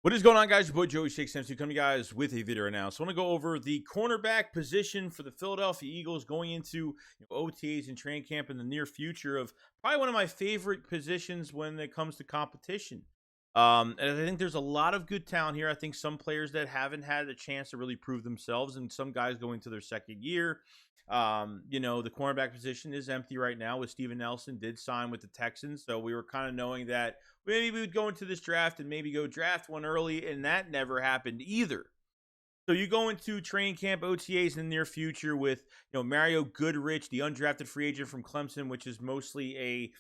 What is going on, guys? Your boy Joey Shakes coming to you guys with a video right now. So I want to go over the cornerback position for the Philadelphia Eagles going into OTAs and training camp in the near future of probably one of my favorite positions when it comes to competition. And I think there's a lot of good talent here. I think some players that haven't had a chance to really prove themselves, and some guys going to their second year. The cornerback position is empty right now with Steven Nelson did sign with the Texans. So we were kind of knowing that maybe we would go into this draft and maybe go draft one early, and that never happened either. So you go into training camp OTAs in the near future with, Mario Goodrich, the undrafted free agent from Clemson, which is mostly a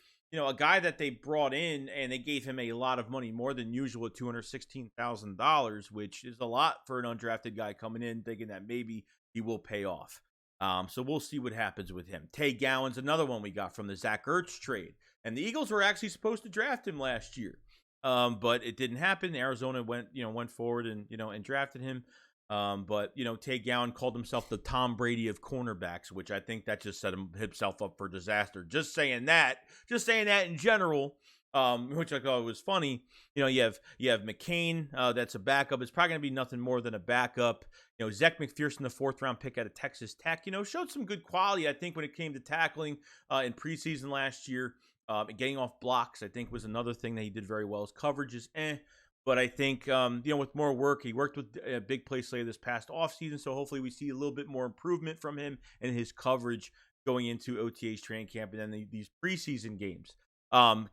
guy that they brought in, and they gave him a lot of money, more than usual at $216,000, which is a lot for an undrafted guy coming in thinking that maybe he will pay off. So we'll see what happens with him. Tay Gowan's another one we got from the Zach Ertz trade. And the Eagles were actually supposed to draft him last year. But it didn't happen. Arizona went forward and drafted him. But Tay Gowan called himself the Tom Brady of cornerbacks, which I think that just set himself up for disaster. Just saying that in general, which I thought was funny. You have McCain, that's a backup. It's probably going to be nothing more than a backup. Zach McPherson, the 4th-round pick out of Texas Tech, showed some good quality, I think, when it came to tackling in preseason last year. Getting off blocks, I think, was another thing that he did very well. His coverage is but I think, with more work, he worked with a big play slayer this past offseason, so hopefully we see a little bit more improvement from him and his coverage going into OTA's training camp and then these preseason games.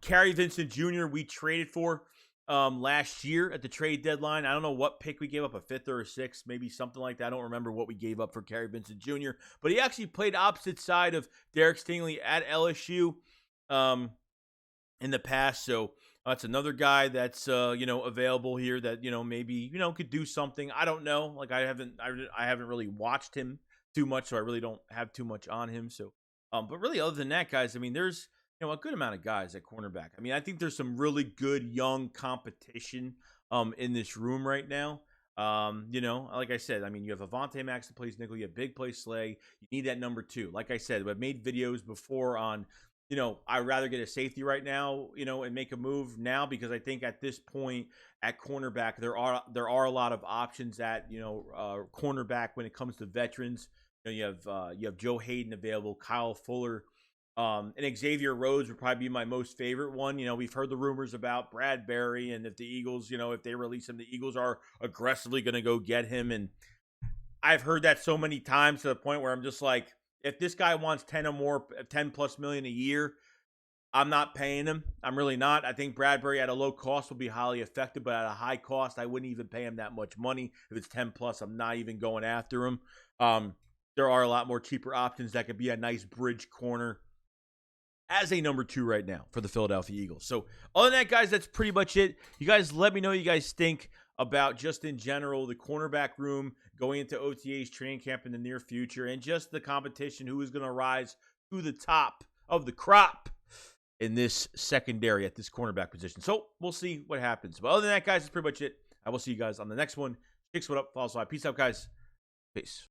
Kerry Vincent Jr., we traded for last year at the trade deadline. I don't know what pick we gave up, a 5th or a 6th, maybe something like that. I don't remember what we gave up for Kerry Vincent Jr., but he actually played opposite side of Derek Stingley at LSU in the past. So that's another guy that's available here that maybe could do something. I don't know. Like I haven't really watched him too much, so I really don't have too much on him. So but really, other than that, guys, I mean, there's a good amount of guys at cornerback. I mean, I think there's some really good young competition in this room right now. Like I said, I mean, you have Avonte Max that plays nickel, you have big play Slay, you need that number 2. Like I said, I've made videos before on, I'd rather get a safety right now, and make a move now, because I think at this point at cornerback, there are a lot of options at, cornerback when it comes to veterans. You have Joe Hayden available, Kyle Fuller, and Xavier Rhodes would probably be my most favorite one. We've heard the rumors about Bradbury, and if the Eagles, if they release him, the Eagles are aggressively going to go get him. And I've heard that so many times to the point where I'm just like, if this guy wants 10+ million a year, I'm not paying him. I'm really not. I think Bradbury at a low cost will be highly effective, but at a high cost, I wouldn't even pay him that much money. If it's 10+, I'm not even going after him. There are a lot more cheaper options that could be a nice bridge corner as a number 2 right now for the Philadelphia Eagles. So other than that, guys, that's pretty much it. You guys let me know what you guys think about just in general the cornerback room going into OTA's training camp in the near future, and just the competition, who is going to rise to the top of the crop in this secondary at this cornerback position. So we'll see what happens. But other than that, guys, that's pretty much it. I will see you guys on the next one. SHAKESQUAD up, follow us live. Peace out, guys. Peace.